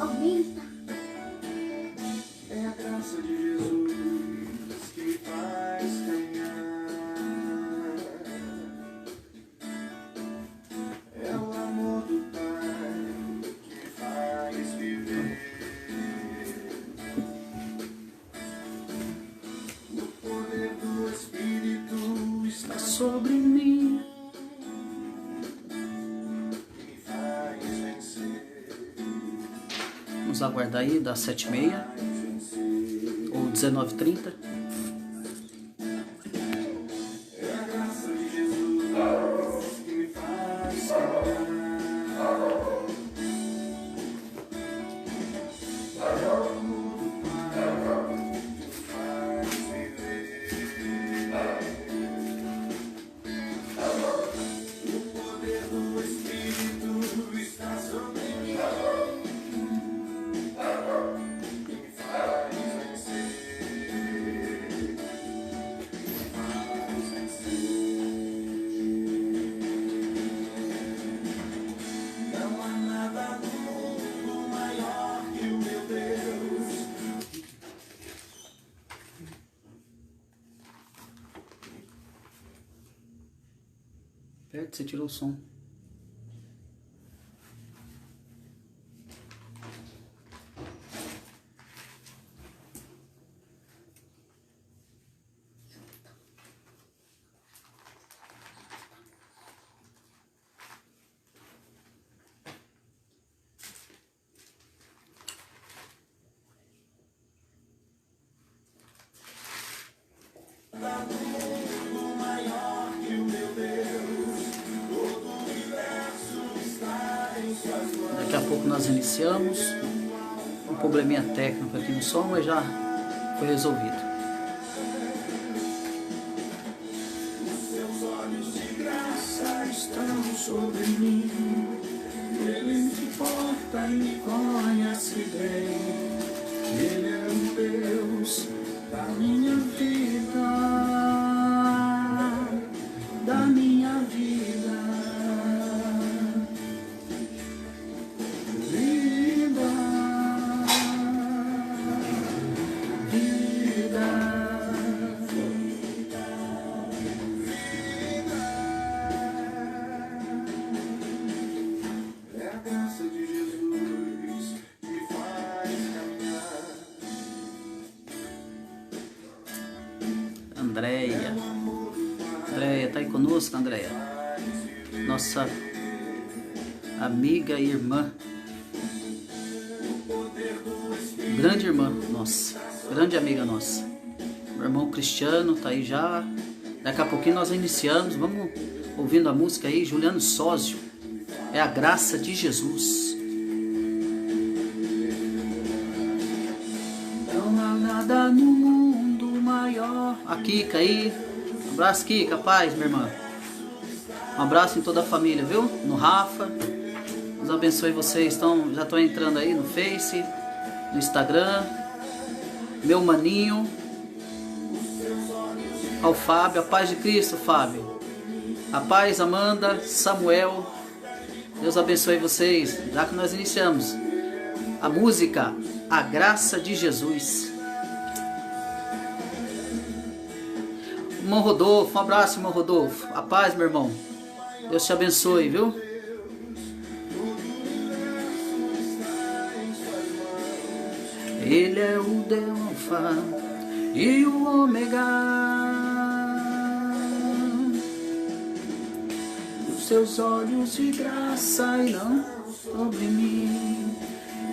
Aumenta. É a graça de Jesus que me faz caminhar. É o amor do Pai que me faz viver. O poder do Espírito está sobre mim. Me faz vencer. Vamos aguardar aí das 7h30 ou 19h30. É a graça de Jesus que me faz caminhar. É o amor do Pai que me faz viver. O poder do Espírito está sobre mim. Me faz vencer. Me faz vencer. Não há nada no mundo maior que o meu Deus. Perto, você tirou o som. Nada no mundo maior que o meu Deus. Todo o universo está em suas mãos. Daqui a pouco nós iniciamos. Um probleminha técnico aqui no som, mas já foi resolvido. Seus olhos de graça estão sobre mim. Ele me porta e me conhece bem. Ele é o Deus da minha vida, da minha vida. Vida, é a graça de Jesus que me faz caminhar. Andréia, tá aí conosco, Andréia? Nossa amiga e irmã. Grande irmã nossa, grande amiga nossa. Meu irmão Cristiano tá aí já. Daqui a pouquinho nós iniciamos. Vamos ouvindo a música aí, Juliano Sósio. É a graça de Jesus. Não há nada no mundo maior. A Kika aí. Um abraço, Kika, paz, minha irmã. Um abraço em toda a família, viu? No Rafa. Deus abençoe vocês. Já estão entrando aí no Face, no Instagram. Meu maninho. Ao Fábio. A paz de Cristo, Fábio. A paz, Amanda, Samuel. Deus abençoe vocês. Já que nós iniciamos a música A Graça de Jesus. Irmão Rodolfo, um abraço, irmão Rodolfo. A paz, meu irmão. Deus te abençoe, viu? Ele é o Alfa e o Ômega. Os seus olhos de graça irão sobre mim.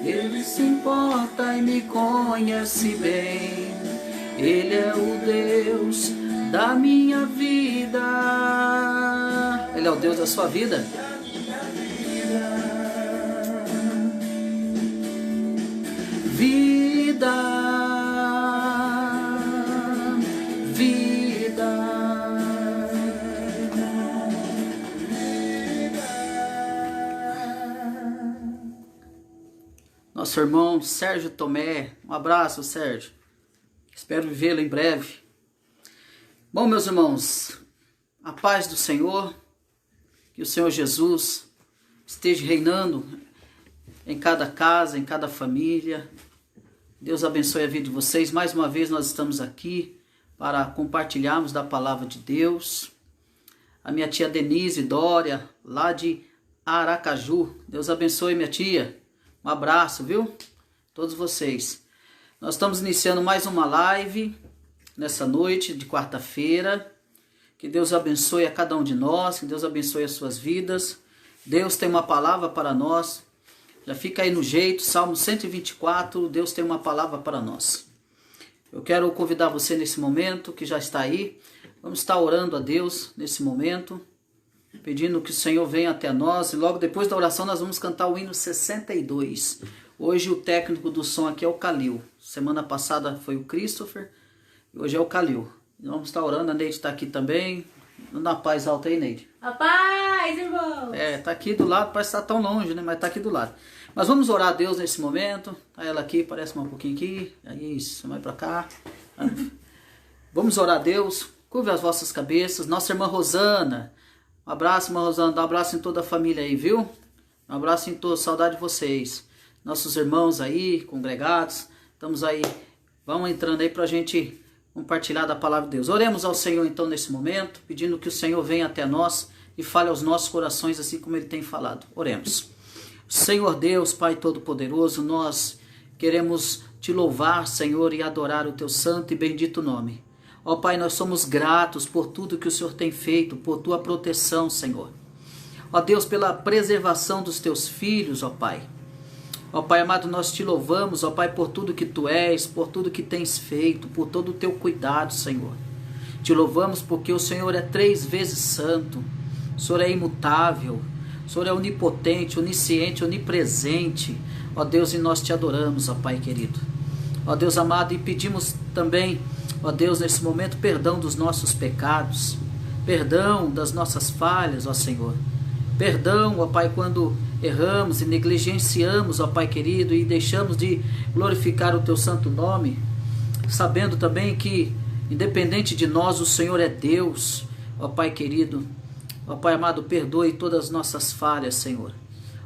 Ele se importa e me conhece bem. Ele é o Deus da minha vida. Ele é o Deus da sua vida? Vida, vida. Nosso irmão Sérgio Tomé, um abraço, Sérgio. Espero vê-lo em breve. Bom, meus irmãos, a paz do Senhor, que o Senhor Jesus esteja reinando em cada casa, em cada família. Deus abençoe a vida de vocês. Mais uma vez nós estamos aqui para compartilharmos da palavra de Deus. A minha tia Denise Dória, lá de Aracaju. Deus abençoe, minha tia. Um abraço, viu? Todos vocês. Nós estamos iniciando mais uma live nessa noite de quarta-feira. Que Deus abençoe a cada um de nós, que Deus abençoe as suas vidas. Deus tem uma palavra para nós. Já fica aí no jeito, Salmo 124, Deus tem uma palavra para nós. Eu quero convidar você nesse momento, que já está aí. Vamos estar orando a Deus nesse momento, pedindo que o Senhor venha até nós. E logo depois da oração nós vamos cantar o hino 62. Hoje o técnico do som aqui é o Calil. Semana passada foi o Christopher e hoje é o Calil. Vamos estar orando, a Neide está aqui também. Dá uma paz alta aí, Neide. A paz, irmão! Tá aqui do lado, parece que está tão longe, né? Mas está aqui do lado. Mas vamos orar a Deus nesse momento. Tá ela aqui, parece um pouquinho aqui. Aí isso, vai para cá. Vamos orar a Deus. Curve as vossas cabeças. Nossa irmã Rosana. Um abraço, irmã Rosana. Dá um abraço em toda a família aí, viu? Um abraço em todos. Saudade de vocês. Nossos irmãos aí, congregados. Estamos aí. Vamos entrando aí para a gente compartilhar da palavra de Deus. Oremos ao Senhor então nesse momento, pedindo que o Senhor venha até nós e fale aos nossos corações assim como Ele tem falado. Oremos. Senhor Deus, Pai Todo-Poderoso, nós queremos Te louvar, Senhor, e adorar o Teu santo e bendito nome. Ó Pai, nós somos gratos por tudo que o Senhor tem feito, por Tua proteção, Senhor. Ó Deus, pela preservação dos Teus filhos, ó Pai. Ó Pai amado, nós Te louvamos, ó Pai, por tudo que Tu és, por tudo que tens feito, por todo o Teu cuidado, Senhor. Te louvamos porque o Senhor é 3 vezes santo, o Senhor é imutável, o Senhor é onipotente, onisciente, onipresente. Ó Deus, e nós Te adoramos, ó Pai querido. Ó Deus amado, e pedimos também, ó Deus, nesse momento, perdão dos nossos pecados, perdão das nossas falhas, ó Senhor. Perdão, ó Pai, quando erramos e negligenciamos, ó Pai querido, e deixamos de glorificar o Teu santo nome, sabendo também que, independente de nós, o Senhor é Deus, ó Pai querido. Ó Pai amado, perdoe todas as nossas falhas, Senhor.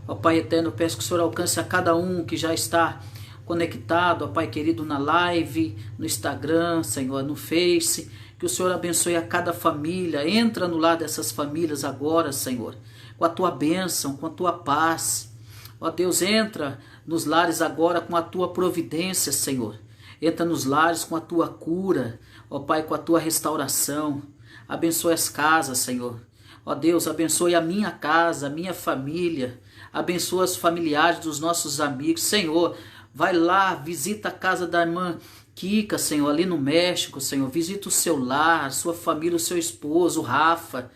Ó Pai eterno, peço que o Senhor alcance a cada um que já está conectado, ó Pai querido, na live, no Instagram, Senhor, no Face. Que o Senhor abençoe a cada família. Entra no lar dessas famílias agora, Senhor, com a Tua bênção, com a Tua paz. Ó Deus, entra nos lares agora com a Tua providência, Senhor. Entra nos lares com a Tua cura, ó Pai, com a Tua restauração. Abençoe as casas, Senhor. Ó Deus, abençoe a minha casa, a minha família. Abençoa os familiares dos nossos amigos. Senhor, vai lá, visita a casa da irmã Kika, Senhor, ali no México, Senhor. Visita o seu lar, a sua família, o seu esposo, o Rafa.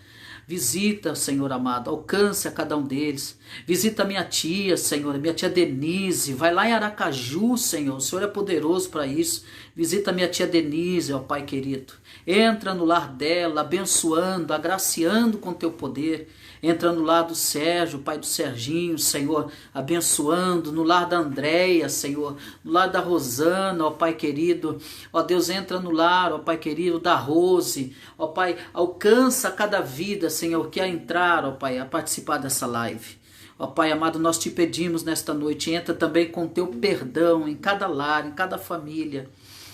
Visita, Senhor amado, alcance a cada um deles. Visita a minha tia, Senhor, a minha tia Denise. Vai lá em Aracaju, Senhor, o Senhor é poderoso para isso. Visita a minha tia Denise, ó Pai querido. Entra no lar dela, abençoando, agraciando com Teu poder. Entra no lar do Sérgio, pai do Serginho, Senhor, abençoando. No lar da Andréia, Senhor. No lar da Rosana, ó Pai querido. Ó Deus, entra no lar, ó Pai querido, da Rose. Ó Pai, alcança cada vida, Senhor, que a entrar, ó Pai, a participar dessa live. Ó Pai amado, nós Te pedimos nesta noite, entra também com Teu perdão em cada lar, em cada família.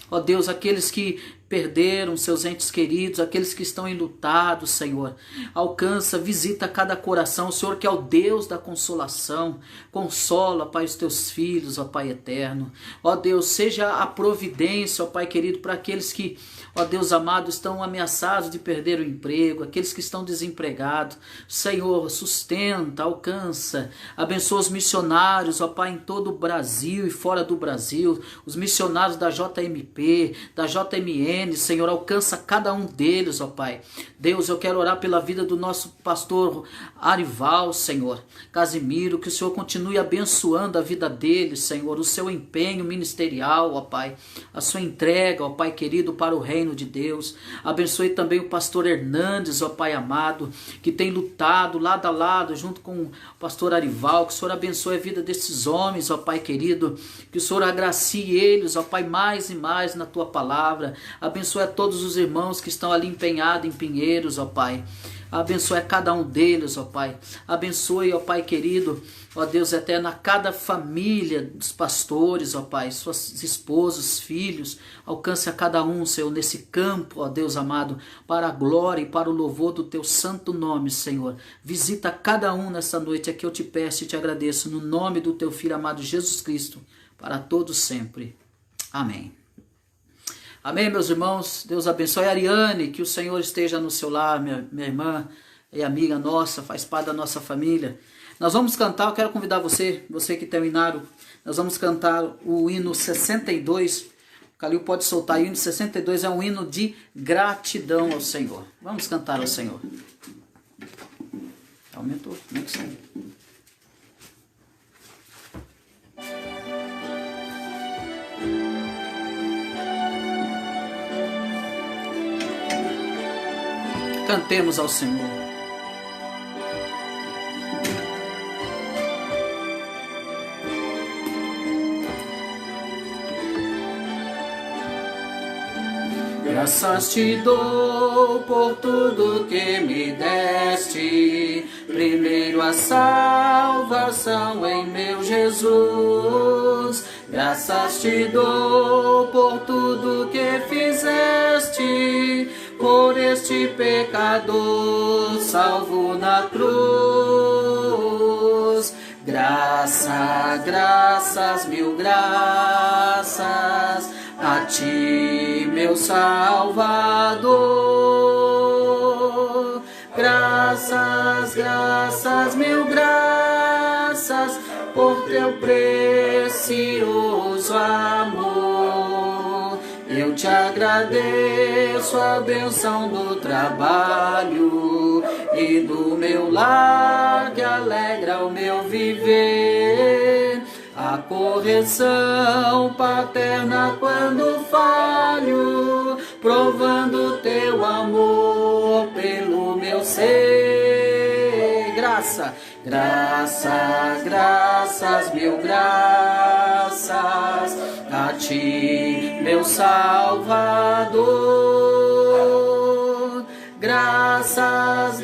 Ó Deus, aqueles que perderam seus entes queridos, aqueles que estão enlutados, Senhor, alcança, visita cada coração. O Senhor que é o Deus da consolação, consola, Pai, os Teus filhos, ó Pai eterno. Ó Deus, seja a providência, ó Pai querido, para aqueles que, ó Deus amado, estão ameaçados de perder o emprego, aqueles que estão desempregados. Senhor, sustenta, alcança, abençoa os missionários, ó Pai, em todo o Brasil e fora do Brasil, os missionários da JMP, da JMN, Senhor, alcança cada um deles, ó Pai. Deus, eu quero orar pela vida do nosso pastor Arival, Senhor, Casimiro, que o Senhor continue abençoando a vida dele, Senhor, o seu empenho ministerial, ó Pai, a sua entrega, ó Pai querido, para o reino de Deus. Abençoe também o pastor Hernandes, ó Pai amado, que tem lutado lado a lado junto com o pastor Arival. Que o Senhor abençoe a vida desses homens, ó Pai querido, que o Senhor agracie eles, ó Pai, mais e mais na Tua palavra. Abençoe a todos os irmãos que estão ali empenhados em Pinheiros, ó Pai. Abençoe cada um deles, ó Pai. Abençoe, ó Pai querido, ó Deus eterno, a cada família dos pastores, ó Pai, suas esposas, filhos. Alcance a cada um, Senhor, nesse campo, ó Deus amado, para a glória e para o louvor do Teu santo nome, Senhor. Visita cada um nessa noite, é que eu te peço e te agradeço, no nome do Teu Filho amado Jesus Cristo, para todos sempre. Amém. Amém, meus irmãos. Deus abençoe a Ariane, que o Senhor esteja no seu lar, minha irmã e amiga nossa, faz parte da nossa família. Nós vamos cantar, eu quero convidar você que tem o inário, nós vamos cantar o hino 62. O Calil pode soltar, o hino 62 é um hino de gratidão ao Senhor. Vamos cantar ao Senhor. Aumentou, como é que sai? Cantemos ao Senhor. Graças te dou por tudo que me deste, primeiro a salvação em meu Jesus. Graças te dou por tudo que fizeste, por este pecador salvo na cruz. Graças, mil graças a ti, meu Salvador. Graças, mil graças por teu precioso amor. Eu te agradeço a bênção do trabalho e do meu lar que alegra o meu viver. A correção paterna quando falho, provando teu amor pelo meu ser. Graças, mil graças a ti, meu Salvador. Graças,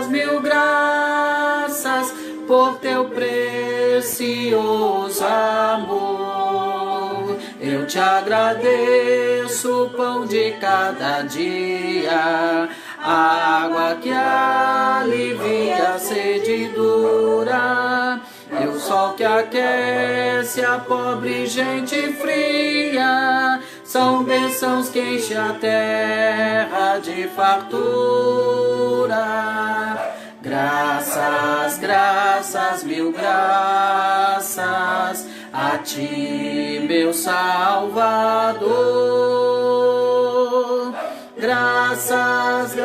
mil graças por teu precioso amor. Eu te agradeço o pão de cada dia, a água que alivia a sede dura, e o sol que aquece a pobre gente fria. São bênçãos que enchem a terra de fartura. Graças, mil graças a ti, meu Salvador. Graças,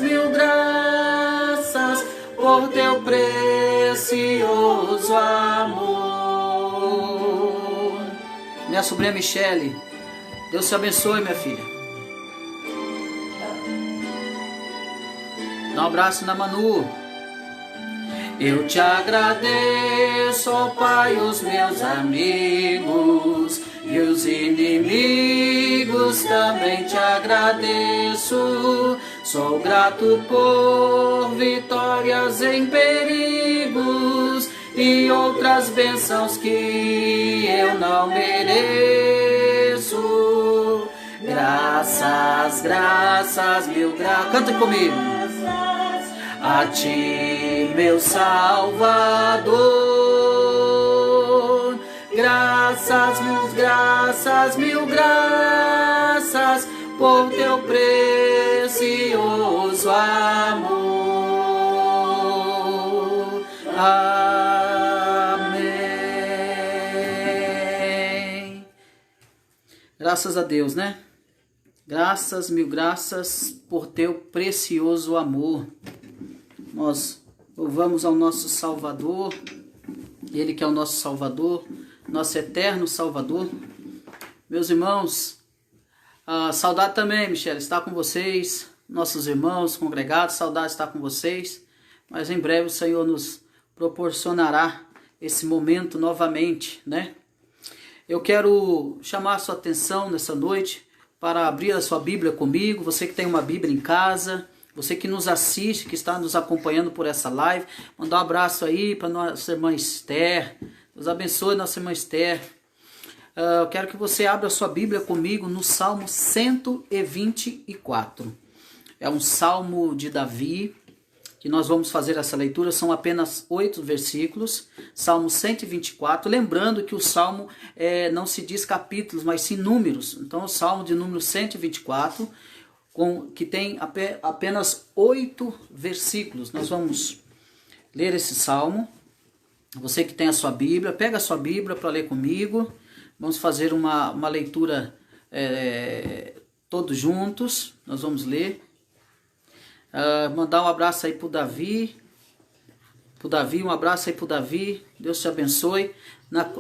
mil graças por teu precioso amor. Minha sobrinha Michele, Deus te abençoe, minha filha. Dá um abraço na Manu. Eu te agradeço, ó Pai, os meus amigos e os inimigos também te agradeço. Sou grato por vitórias em perigos e outras bênçãos que eu não mereço. Graças, mil graças. Canta comigo. A ti, meu Salvador. Graças, mil graças por teu precioso amor. Amém. Graças a Deus, né? Graças, mil graças por teu precioso amor. Nós louvamos ao nosso Salvador, Ele que é o nosso Salvador, nosso eterno Salvador. Meus irmãos, saudade também, Michele, está com vocês, nossos irmãos congregados, saudade está com vocês, mas em breve o Senhor nos proporcionará esse momento novamente, né? Eu quero chamar a sua atenção nessa noite para abrir a sua Bíblia comigo, você que tem uma Bíblia em casa, você que nos assiste, que está nos acompanhando por essa live, mandar um abraço aí para nossa irmã Esther. Deus abençoe nossa irmã Esther. Eu quero que você abra a sua Bíblia comigo no Salmo 124. É um salmo de Davi, que nós vamos fazer essa leitura, são apenas 8 versículos, Salmo 124, lembrando que o Salmo não se diz capítulos, mas sim números, então o Salmo de número 124, que tem apenas 8 versículos, nós vamos ler esse Salmo. Você que tem a sua Bíblia, pega a sua Bíblia para ler comigo, vamos fazer uma leitura todos juntos, nós vamos ler. Mandar um abraço aí pro Davi, um abraço aí pro Davi, Deus te abençoe.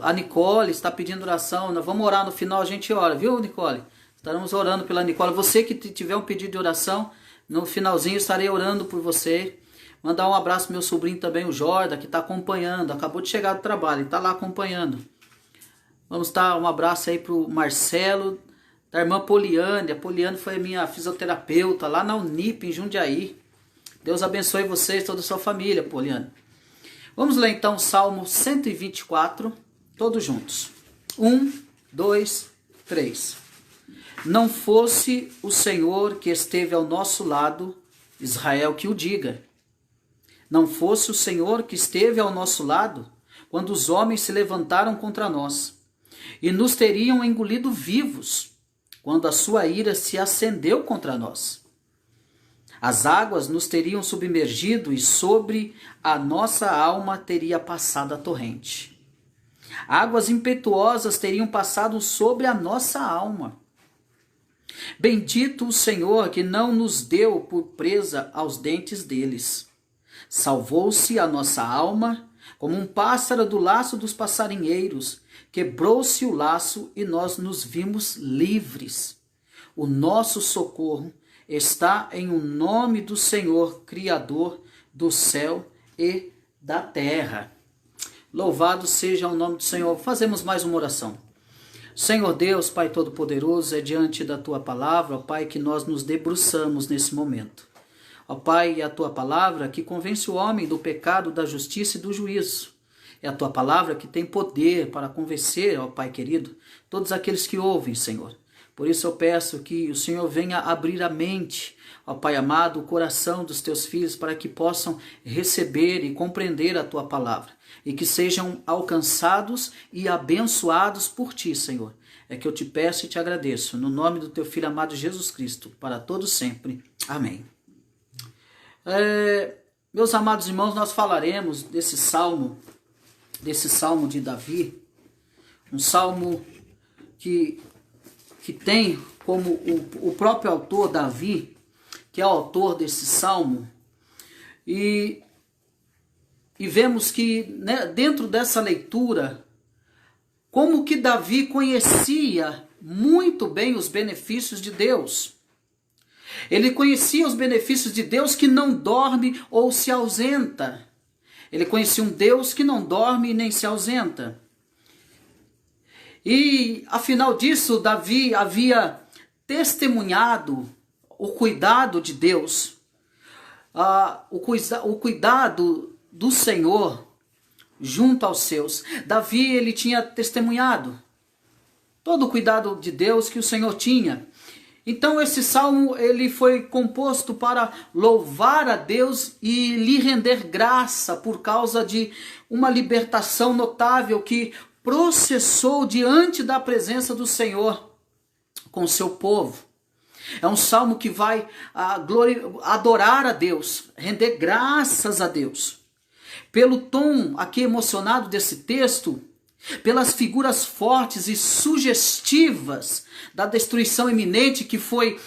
A Nicole está pedindo oração, nós vamos orar no final, a gente ora, viu, Nicole? Estaremos orando pela Nicole. Você que tiver um pedido de oração, no finalzinho estarei orando por você. Mandar um abraço pro meu sobrinho também, o Jordan, que está acompanhando, acabou de chegar do trabalho, ele está lá acompanhando. Vamos dar um abraço aí pro Marcelo, da irmã Poliane. A Poliane foi minha fisioterapeuta lá na Unip, em Jundiaí. Deus abençoe vocês, toda a sua família, Poliane. Vamos ler então o Salmo 124, todos juntos. 1, 2, 3. Não fosse o Senhor que esteve ao nosso lado, Israel que o diga. Não fosse o Senhor que esteve ao nosso lado, quando os homens se levantaram contra nós, e nos teriam engolido vivos, quando a sua ira se acendeu contra nós. As águas nos teriam submergido e sobre a nossa alma teria passado a torrente. Águas impetuosas teriam passado sobre a nossa alma. Bendito o Senhor que não nos deu por presa aos dentes deles. Salvou-se a nossa alma como um pássaro do laço dos passarinheiros. Quebrou-se o laço e nós nos vimos livres. O nosso socorro está em o nome do Senhor, Criador do céu e da terra. Louvado seja o nome do Senhor. Fazemos mais uma oração. Senhor Deus, Pai Todo-Poderoso, é diante da Tua palavra, ó Pai, que nós nos debruçamos nesse momento. Ó Pai, é a Tua palavra que convence o homem do pecado, da justiça e do juízo. É a Tua palavra que tem poder para convencer, ó Pai querido, todos aqueles que ouvem, Senhor. Por isso eu peço que o Senhor venha abrir a mente, ó Pai amado, o coração dos Teus filhos, para que possam receber e compreender a Tua palavra, e que sejam alcançados e abençoados por Ti, Senhor. É que eu te peço e te agradeço, no nome do Teu Filho amado Jesus Cristo, para todos sempre. Amém. Meus amados irmãos, nós falaremos desse salmo de Davi, um salmo que tem como o próprio autor, Davi, que é o autor desse salmo, e vemos que, né, dentro dessa leitura, como que Davi conhecia muito bem os benefícios de Deus. Ele conhecia os benefícios de Deus que não dorme ou se ausenta. Ele conhecia um Deus que não dorme e nem se ausenta. E, afinal disso, Davi havia testemunhado o cuidado de Deus, o cuidado do Senhor junto aos seus. Davi, ele tinha testemunhado todo o cuidado de Deus que o Senhor tinha. Então esse salmo ele foi composto para louvar a Deus e lhe render graça por causa de uma libertação notável que processou diante da presença do Senhor com o seu povo. É um salmo que vai adorar a Deus, render graças a Deus. Pelo tom aqui emocionado desse texto, pelas figuras fortes e sugestivas da destruição iminente que foi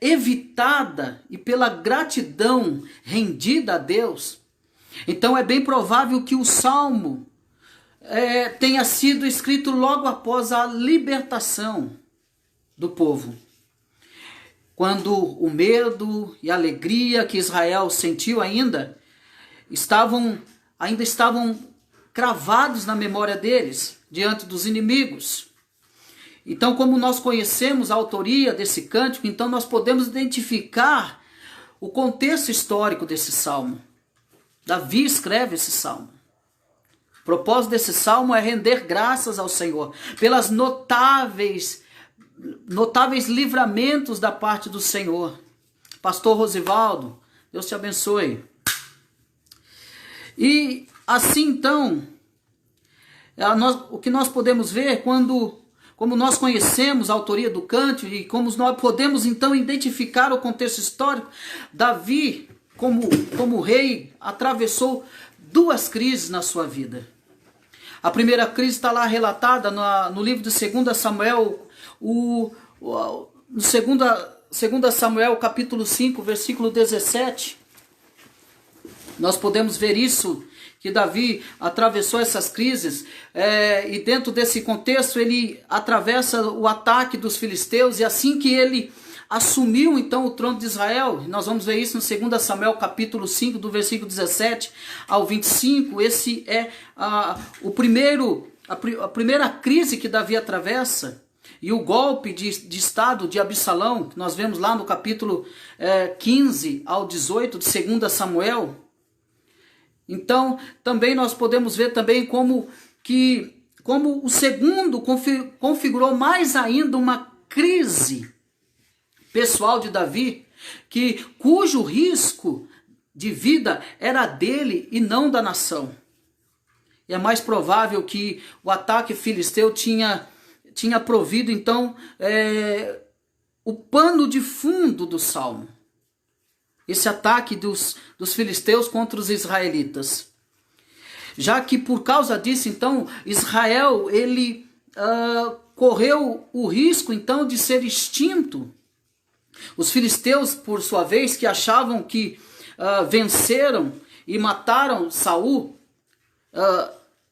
evitada e pela gratidão rendida a Deus. Então é bem provável que o salmo tenha sido escrito logo após a libertação do povo. Quando o medo e a alegria que Israel sentiu ainda estavam cravados na memória deles, diante dos inimigos. Então, como nós conhecemos a autoria desse cântico, então nós podemos identificar o contexto histórico desse salmo. Davi escreve esse salmo. O propósito desse salmo é render graças ao Senhor pelas notáveis livramentos da parte do Senhor. Pastor Rosivaldo, Deus te abençoe. E assim então, o que nós podemos ver como nós conhecemos a autoria do cântico e como nós podemos então identificar o contexto histórico, Davi, como rei, atravessou 2 crises na sua vida. A primeira crise está lá relatada no livro de 2 Samuel, no 2 Samuel capítulo 5, versículo 17. Nós podemos ver isso, que Davi atravessou essas crises, e dentro desse contexto ele atravessa o ataque dos filisteus, e assim que ele assumiu então o trono de Israel, nós vamos ver isso no 2 Samuel capítulo 5, do versículo 17 ao 25, esse é a primeira crise que Davi atravessa, e o golpe de estado de Absalão, que nós vemos lá no capítulo 15 ao 18 de 2 Samuel. Então, também nós podemos ver também como o segundo configurou mais ainda uma crise pessoal de Davi, cujo risco de vida era dele e não da nação. E é mais provável que o ataque filisteu tinha provido, então, o pano de fundo do salmo. Esse ataque dos filisteus contra os israelitas. Já que por causa disso, então, Israel, ele correu o risco, então, de ser extinto. Os filisteus, por sua vez, que achavam que venceram e mataram Saul,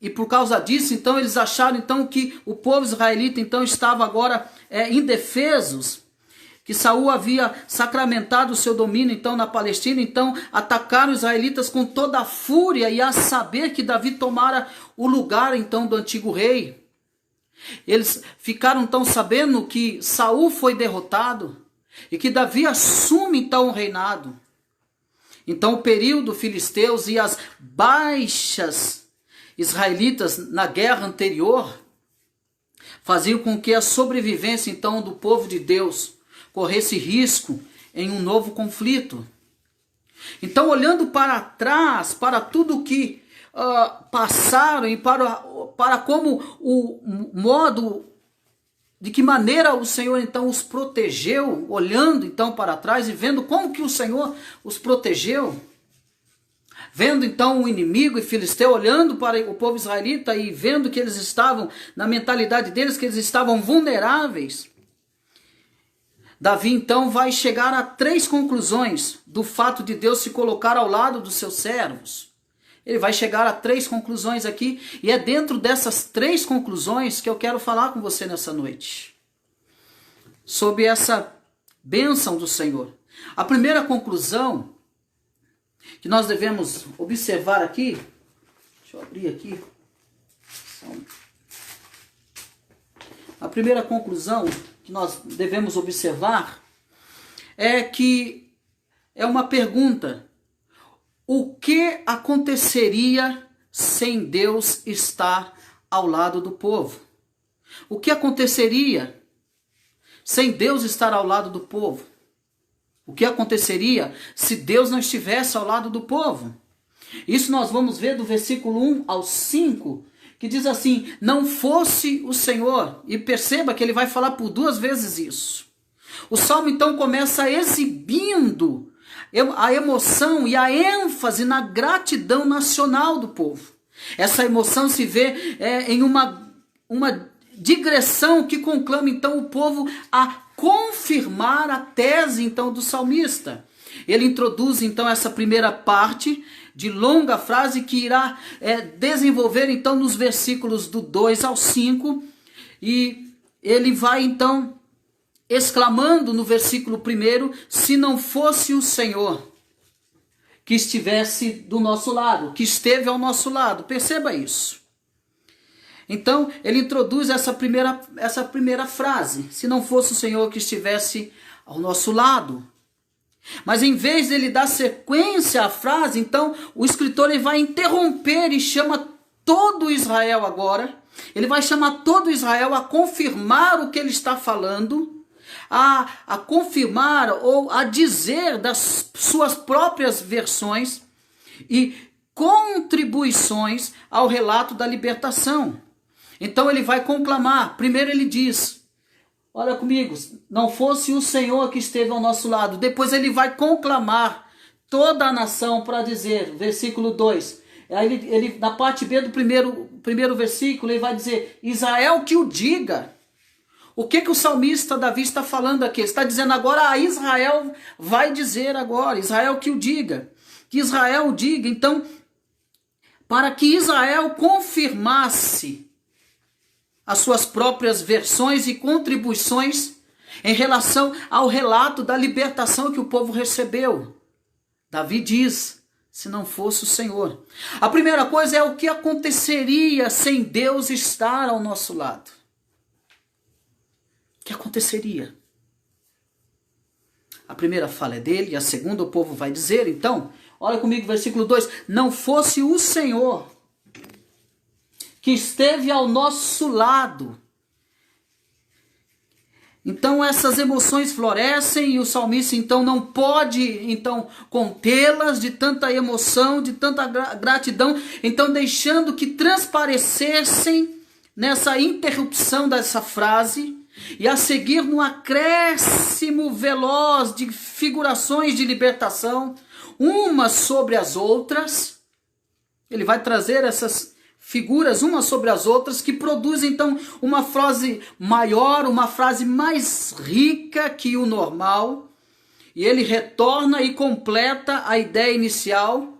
e por causa disso, então, eles acharam então que o povo israelita então estava agora indefesos, que Saul havia sacramentado o seu domínio então na Palestina, então atacaram os israelitas com toda a fúria, e a saber que Davi tomara o lugar então do antigo rei. Eles ficaram então sabendo que Saul foi derrotado e que Davi assume então o reinado. Então o período filisteus e as baixas israelitas na guerra anterior faziam com que a sobrevivência então do povo de Deus corresse risco em um novo conflito. Então, olhando para trás, para tudo que passaram e para como o modo, de que maneira o Senhor então os protegeu, olhando então para trás e vendo como que o Senhor os protegeu, vendo então o inimigo e filisteu, olhando para o povo israelita e vendo que eles estavam, na mentalidade deles, que eles estavam vulneráveis, Davi então vai chegar a 3 conclusões do fato de Deus se colocar ao lado dos seus servos. Ele vai chegar a 3 conclusões aqui, e é dentro dessas 3 conclusões que eu quero falar com você nessa noite, sobre essa bênção do Senhor. A primeira conclusão que nós devemos observar aqui, deixa eu abrir aqui, a primeira conclusão que nós devemos observar é uma pergunta: o que aconteceria sem Deus estar ao lado do povo? O que aconteceria sem Deus estar ao lado do povo? O que aconteceria se Deus não estivesse ao lado do povo? Isso nós vamos ver do versículo 1 ao 5, que diz assim: não fosse o Senhor. E perceba que ele vai falar por 2 vezes isso. O salmo então começa exibindo a emoção e a ênfase na gratidão nacional do povo. Essa emoção se vê em uma digressão que conclama então o povo a confirmar a tese então do salmista. Ele introduz então essa primeira parte de longa frase que irá desenvolver então nos versículos do 2 ao 5, e ele vai então exclamando no versículo 1: se não fosse o Senhor que estivesse do nosso lado, que esteve ao nosso lado. Perceba isso. Então, ele introduz essa primeira frase. Se não fosse o Senhor que estivesse ao nosso lado. Mas em vez de ele dar sequência à frase, então, o escritor ele vai interromper e chama todo Israel agora. Ele vai chamar todo Israel a confirmar o que ele está falando, a confirmar ou a dizer das suas próprias versões e contribuições ao relato da libertação. Então ele vai conclamar. Primeiro ele diz, olha comigo, não fosse o Senhor que esteve ao nosso lado. Depois ele vai conclamar toda a nação para dizer, versículo 2. Aí ele, na parte B do primeiro versículo, ele vai dizer, Israel que o diga. O que o salmista Davi está falando aqui? Ele está dizendo agora, a Israel vai dizer agora, Israel que o diga. Que Israel o diga. Então, para que Israel confirmasse as suas próprias versões e contribuições em relação ao relato da libertação que o povo recebeu. Davi diz, se não fosse o Senhor. A primeira coisa é o que aconteceria sem Deus estar ao nosso lado. O que aconteceria? A primeira fala é dele e a segunda o povo vai dizer. Então, olha comigo, versículo 2. Não fosse o Senhor que esteve ao nosso lado. Então essas emoções florescem e o salmista então não pode contê-las de tanta emoção, de tanta gratidão, então deixando que transparecessem nessa interrupção dessa frase e a seguir no acréscimo veloz de figurações de libertação, umas sobre as outras. Ele vai trazer essas figuras umas sobre as outras que produzem então uma frase maior, uma frase mais rica que o normal. E ele retorna e completa a ideia inicial,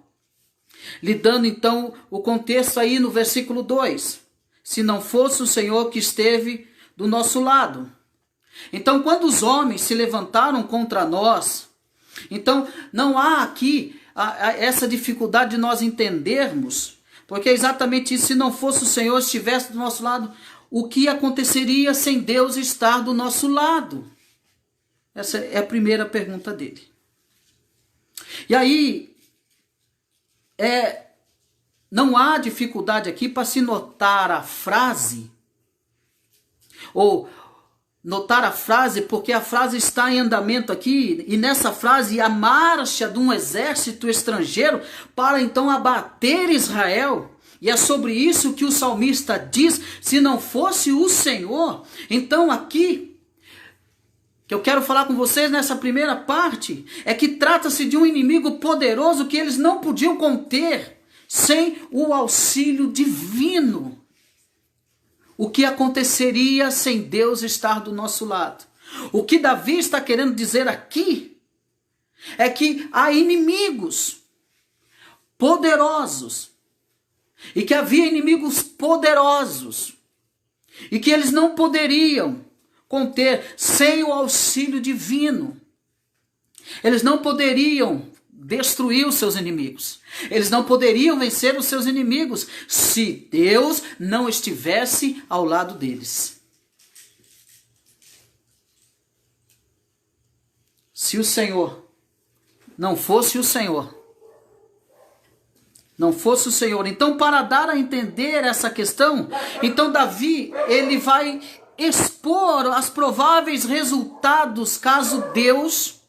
lhe dando então o contexto aí no versículo 2. Se não fosse o Senhor que esteve do nosso lado. Então quando os homens se levantaram contra nós, então não há aqui essa dificuldade de nós entendermos. Porque é exatamente isso, se não fosse o Senhor estivesse do nosso lado, o que aconteceria sem Deus estar do nosso lado? Essa é a primeira pergunta dele. E aí, não há dificuldade aqui para se notar a frase, ou notar a frase, porque a frase está em andamento aqui, e nessa frase a marcha de um exército estrangeiro para então abater Israel. E é sobre isso que o salmista diz, se não fosse o Senhor. Então aqui, que eu quero falar com vocês nessa primeira parte, é que trata-se de um inimigo poderoso que eles não podiam conter sem o auxílio divino. O que aconteceria sem Deus estar do nosso lado? O que Davi está querendo dizer aqui é que há inimigos poderosos e que havia inimigos poderosos e que eles não poderiam conter sem o auxílio divino. Eles não poderiam destruir os seus inimigos. Eles não poderiam vencer os seus inimigos se Deus não estivesse ao lado deles. Se o Senhor não fosse o Senhor, então para dar a entender essa questão, então Davi, ele vai expor os prováveis resultados caso Deus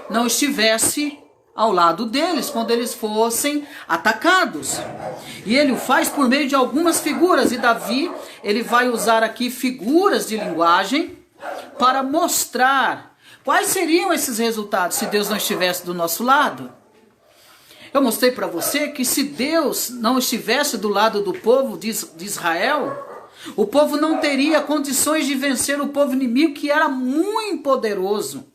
não estivesse ao lado deles, quando eles fossem atacados. E ele o faz por meio de algumas figuras, e Davi, ele vai usar aqui figuras de linguagem para mostrar quais seriam esses resultados se Deus não estivesse do nosso lado. Eu mostrei para você que se Deus não estivesse do lado do povo de Israel, o povo não teria condições de vencer o povo inimigo, que era muito poderoso.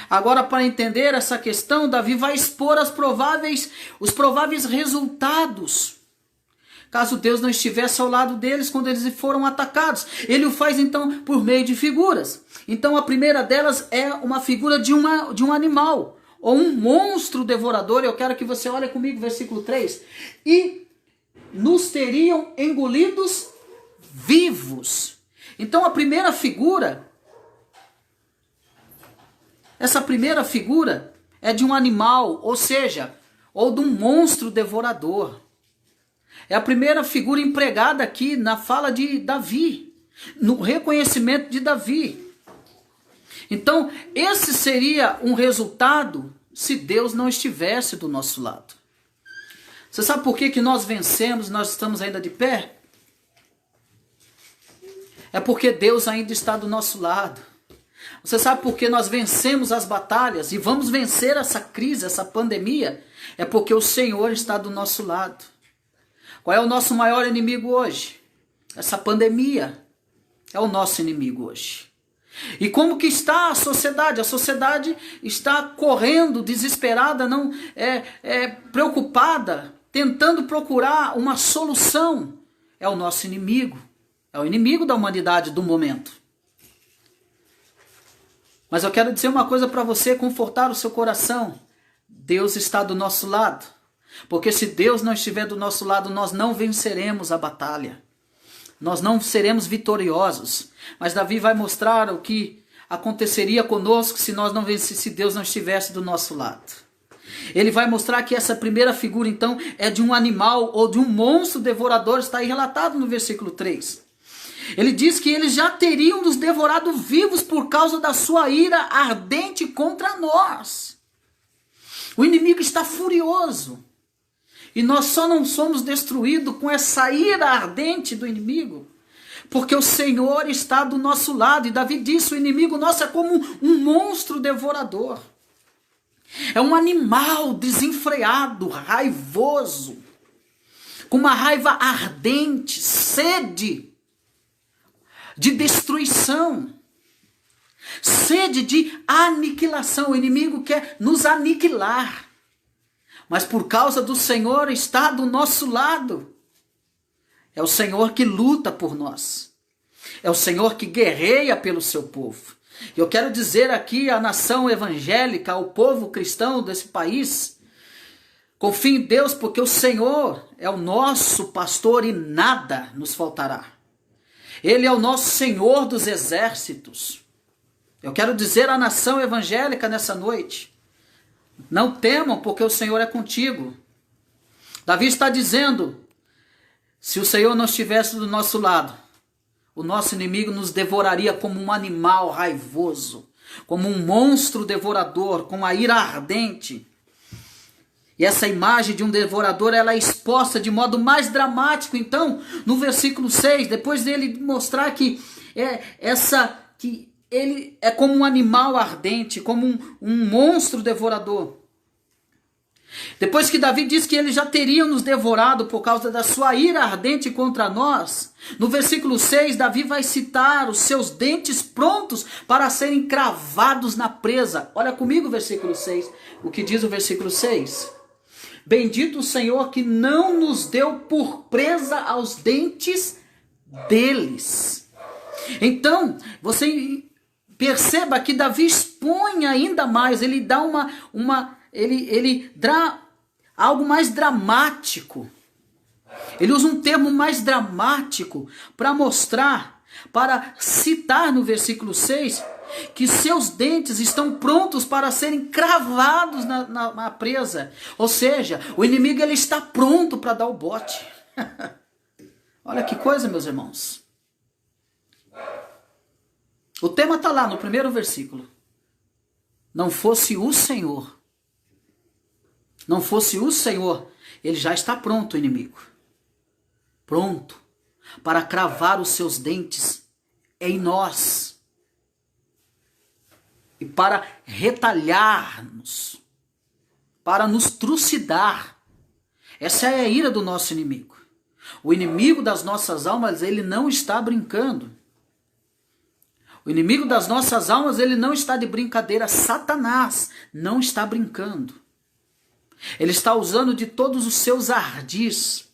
Agora, para entender essa questão, Davi vai expor os prováveis resultados, caso Deus não estivesse ao lado deles quando eles foram atacados. Ele o faz então por meio de figuras. Então a primeira delas é uma figura de um animal, ou um monstro devorador. Eu quero que você olhe comigo, versículo 3. E nos teriam engolidos vivos. Então a primeira figura, essa primeira figura é de um animal, ou seja, ou de um monstro devorador. É a primeira figura empregada aqui na fala de Davi, no reconhecimento de Davi. Então, esse seria um resultado se Deus não estivesse do nosso lado. Você sabe por que nós vencemos, nós estamos ainda de pé? É porque Deus ainda está do nosso lado. Você sabe por que nós vencemos as batalhas e vamos vencer essa crise, essa pandemia? É porque o Senhor está do nosso lado. Qual é o nosso maior inimigo hoje? Essa pandemia é o nosso inimigo hoje. E como que está a sociedade? A sociedade está correndo, desesperada, não preocupada, tentando procurar uma solução. É o nosso inimigo. É o inimigo da humanidade do momento. Mas eu quero dizer uma coisa para você, confortar o seu coração. Deus está do nosso lado. Porque se Deus não estiver do nosso lado, nós não venceremos a batalha. Nós não seremos vitoriosos. Mas Davi vai mostrar o que aconteceria conosco se nós não vencêssemos, se Deus não estivesse do nosso lado. Ele vai mostrar que essa primeira figura, então, é de um animal ou de um monstro devorador, está aí relatado no versículo 3. Ele diz que eles já teriam nos devorado vivos por causa da sua ira ardente contra nós. O inimigo está furioso. E nós só não somos destruídos com essa ira ardente do inimigo, porque o Senhor está do nosso lado. E Davi disse, o inimigo nosso é como um monstro devorador. É um animal desenfreado, raivoso, com uma raiva ardente, sede de destruição, sede de aniquilação. O inimigo quer nos aniquilar. Mas por causa do Senhor está do nosso lado. É o Senhor que luta por nós. É o Senhor que guerreia pelo seu povo. Eu quero dizer aqui à nação evangélica, ao povo cristão desse país, confie em Deus, porque o Senhor é o nosso pastor e nada nos faltará. Ele é o nosso Senhor dos exércitos. Eu quero dizer à nação evangélica nessa noite, não temam, porque o Senhor é contigo. Davi está dizendo, se o Senhor não estivesse do nosso lado, o nosso inimigo nos devoraria como um animal raivoso, como um monstro devorador, com a ira ardente. E essa imagem de um devorador, ela é exposta de modo mais dramático. Então, no versículo 6, depois dele mostrar que ele é como um animal ardente, como um monstro devorador. Depois que Davi diz que eles já teriam nos devorado por causa da sua ira ardente contra nós, no versículo 6, Davi vai citar os seus dentes prontos para serem cravados na presa. Olha comigo o versículo 6, o que diz o versículo 6. Bendito o Senhor que não nos deu por presa aos dentes deles. Então, você perceba que Davi expõe ainda mais, ele dá ele dá algo mais dramático. Ele usa um termo mais dramático para mostrar, para citar no versículo 6, que seus dentes estão prontos para serem cravados na presa. Ou seja, o inimigo ele está pronto para dar o bote. Olha que coisa, meus irmãos. O tema está lá no primeiro versículo. Não fosse o Senhor. Não fosse o Senhor, ele já está pronto, o inimigo. Pronto para cravar os seus dentes em nós. E para retalhar-nos. Para nos trucidar. Essa é a ira do nosso inimigo. O inimigo das nossas almas, ele não está brincando. O inimigo das nossas almas, ele não está de brincadeira. Satanás não está brincando. Ele está usando de todos os seus ardis.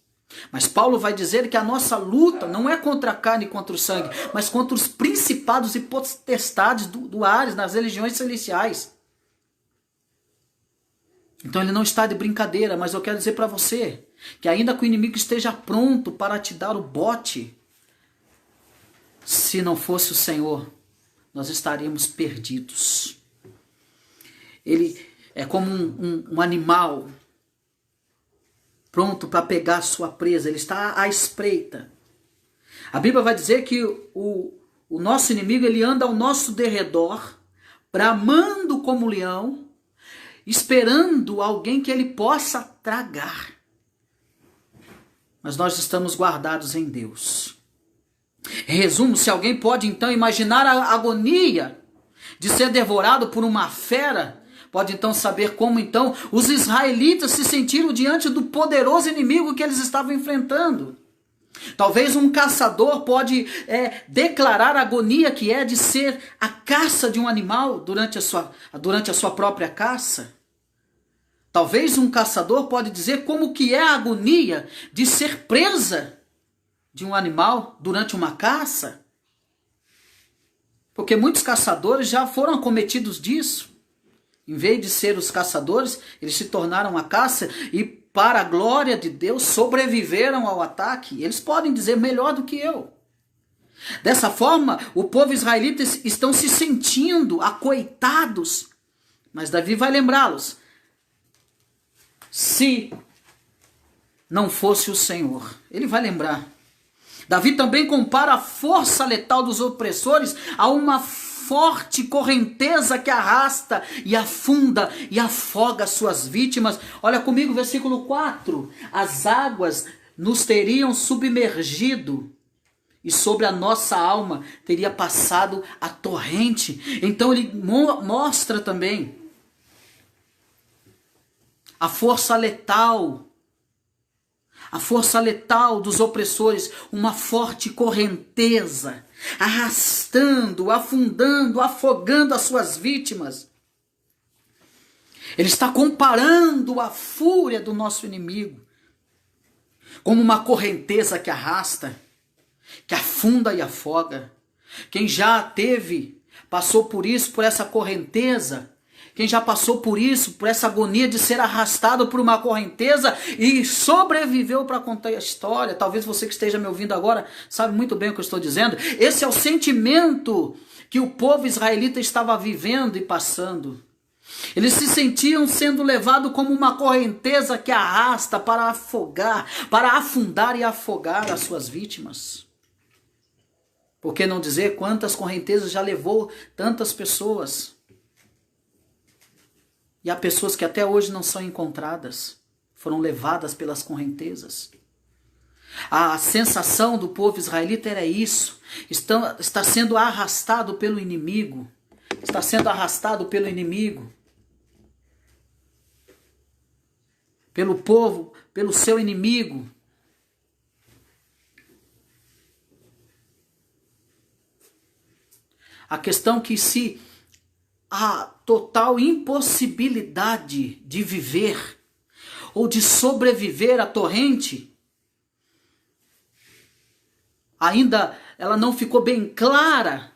Mas Paulo vai dizer que a nossa luta não é contra a carne e contra o sangue, mas contra os principados e potestades do Ares, nas religiões celestiais. Então ele não está de brincadeira, mas eu quero dizer para você que ainda que o inimigo esteja pronto para te dar o bote, se não fosse o Senhor, nós estaríamos perdidos. Ele é como um animal pronto para pegar a sua presa, ele está à espreita. A Bíblia vai dizer que o nosso inimigo, ele anda ao nosso derredor, bramando como leão, esperando alguém que ele possa tragar. Mas nós estamos guardados em Deus. Em resumo, se alguém pode então imaginar a agonia de ser devorado por uma fera, pode então saber como então os israelitas se sentiram diante do poderoso inimigo que eles estavam enfrentando. Talvez um caçador pode declarar a agonia que é de ser a caça de um animal durante a sua própria caça. Talvez um caçador pode dizer como que é a agonia de ser presa de um animal durante uma caça. Porque muitos caçadores já foram acometidos disso. Em vez de ser os caçadores, eles se tornaram a caça e, para a glória de Deus, sobreviveram ao ataque. Eles podem dizer melhor do que eu. Dessa forma, o povo israelita estão se sentindo acoitados. Mas Davi vai lembrá-los. Se não fosse o Senhor, ele vai lembrar. Davi também compara a força letal dos opressores a uma forte correnteza que arrasta e afunda e afoga suas vítimas. Olha comigo, versículo 4. As águas nos teriam submergido e sobre a nossa alma teria passado a torrente. Então ele mostra também a força letal dos opressores, uma forte correnteza, arrastando, afundando, afogando as suas vítimas. Ele está comparando a fúria do nosso inimigo como uma correnteza que arrasta, que afunda e afoga. Quem já passou por isso, por essa correnteza, quem já passou por isso, por essa agonia de ser arrastado por uma correnteza e sobreviveu para contar a história. Talvez você que esteja me ouvindo agora sabe muito bem o que eu estou dizendo. Esse é o sentimento que o povo israelita estava vivendo e passando. Eles se sentiam sendo levados como uma correnteza que arrasta para afogar, para afundar e afogar as suas vítimas. Por que não dizer quantas correntezas já levou tantas pessoas? E há pessoas que até hoje não são encontradas, foram levadas pelas correntezas. A sensação do povo israelita era isso, está sendo arrastado pelo inimigo, está sendo arrastado pelo inimigo, pelo povo, pelo seu inimigo. A questão que se a total impossibilidade de viver ou de sobreviver à torrente, ainda ela não ficou bem clara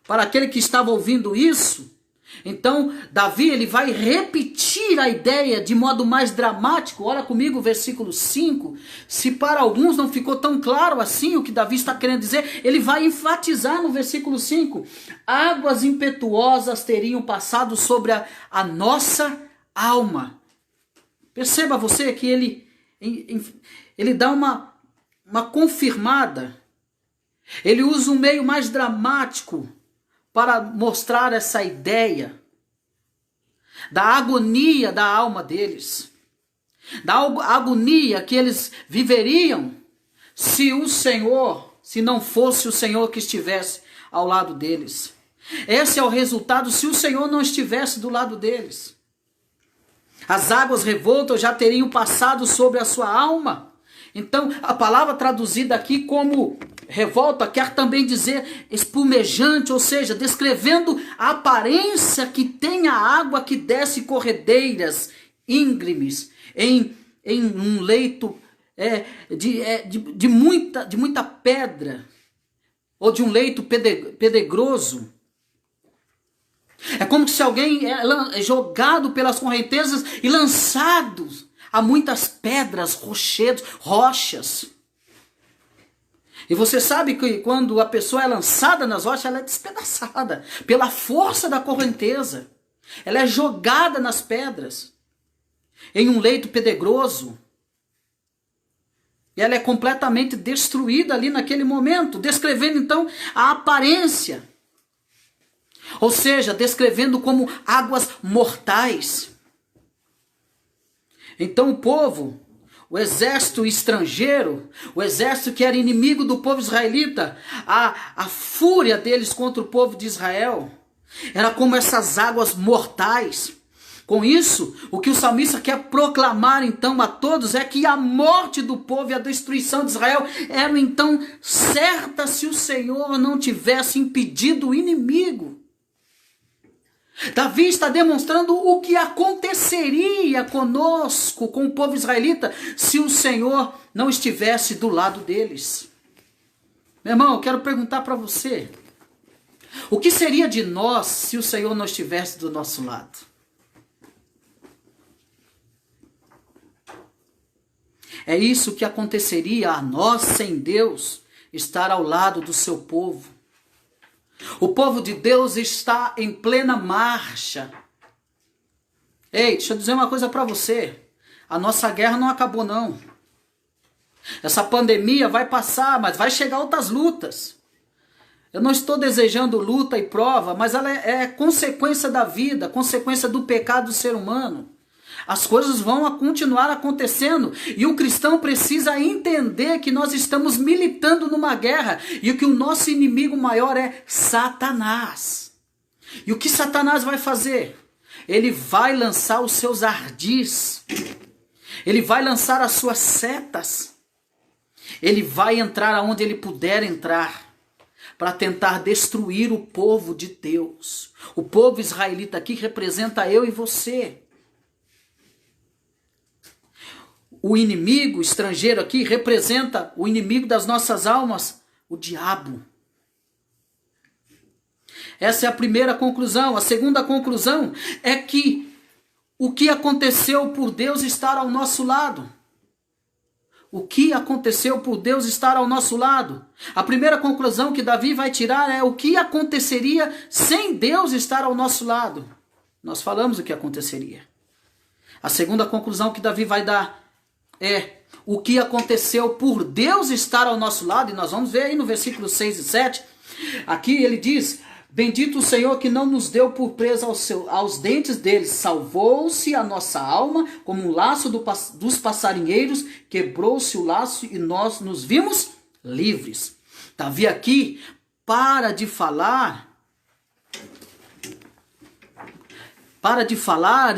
para aquele que estava ouvindo isso. Então Davi ele vai repetir a ideia de modo mais dramático. Olha comigo o versículo 5. Se para alguns não ficou tão claro assim o que Davi está querendo dizer, ele vai enfatizar no versículo 5. Águas impetuosas teriam passado sobre a nossa alma. Perceba você que ele dá uma confirmada. Ele usa um meio mais dramático para mostrar essa ideia da agonia da alma deles, da agonia que eles viveriam se não fosse o Senhor que estivesse ao lado deles. Esse é o resultado se o Senhor não estivesse do lado deles. As águas revoltas já teriam passado sobre a sua alma. Então, a palavra traduzida aqui como revolta quer também dizer espumejante, ou seja, descrevendo a aparência que tem a água que desce corredeiras íngremes em um leito de muita pedra, ou de um leito pedregoso. É como se alguém é jogado pelas correntezas e lançado Há muitas pedras, rochedos, rochas. E você sabe que quando a pessoa é lançada nas rochas, ela é despedaçada pela força da correnteza. Ela é jogada nas pedras, em um leito pedregoso. E ela é completamente destruída ali naquele momento, descrevendo então a aparência. Ou seja, descrevendo como águas mortais. Então o povo, o exército estrangeiro, o exército que era inimigo do povo israelita, a fúria deles contra o povo de Israel, era como essas águas mortais. Com isso, o que o salmista quer proclamar então a todos é que a morte do povo e a destruição de Israel eram então certas se o Senhor não tivesse impedido o inimigo. Davi está demonstrando o que aconteceria conosco, com o povo israelita, se o Senhor não estivesse do lado deles. Meu irmão, eu quero perguntar para você, o que seria de nós se o Senhor não estivesse do nosso lado? É isso que aconteceria a nós sem Deus estar ao lado do seu povo. O povo de Deus está em plena marcha. Ei, deixa eu dizer uma coisa para você. A nossa guerra não acabou não. Essa pandemia vai passar, mas vai chegar outras lutas. Eu não estou desejando luta e prova, mas ela é consequência da vida, consequência do pecado do ser humano. As coisas vão continuar acontecendo e o cristão precisa entender que nós estamos militando numa guerra e que o nosso inimigo maior é Satanás. E o que Satanás vai fazer? Ele vai lançar os seus ardis, ele vai lançar as suas setas, ele vai entrar aonde ele puder entrar para tentar destruir o povo de Deus. O povo israelita aqui representa eu e você. O inimigo estrangeiro aqui representa o inimigo das nossas almas, o diabo. Essa é a primeira conclusão. A segunda conclusão é que o que aconteceu por Deus estar ao nosso lado. O que aconteceu por Deus estar ao nosso lado? A primeira conclusão que Davi vai tirar é o que aconteceria sem Deus estar ao nosso lado. Nós falamos o que aconteceria. A segunda conclusão que Davi vai dar é o que aconteceu por Deus estar ao nosso lado, e nós vamos ver aí no versículo 6 e 7, aqui ele diz, bendito o Senhor que não nos deu por presa aos dentes deles, salvou-se a nossa alma como um laço dos passarinheiros, quebrou-se o laço e nós nos vimos livres. Davi aqui para de falar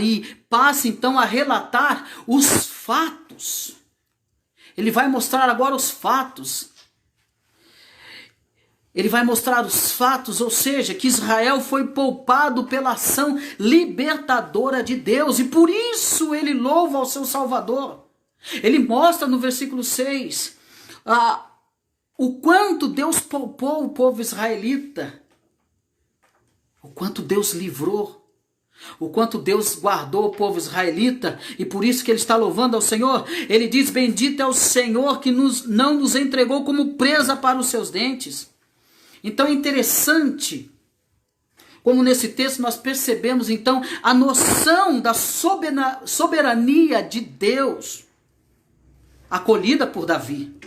e passa então a relatar os fatos. Ele vai mostrar agora os fatos. Ele vai mostrar os fatos, ou seja, que Israel foi poupado pela ação libertadora de Deus. E por isso ele louva ao seu Salvador. Ele mostra no versículo 6 o quanto Deus poupou o povo israelita. O quanto Deus livrou. O quanto Deus guardou o povo israelita, e por isso que ele está louvando ao Senhor. Ele diz, bendito é o Senhor que não nos entregou como presa para os seus dentes. Então é interessante como nesse texto nós percebemos então a noção da soberania de Deus, acolhida por Davi.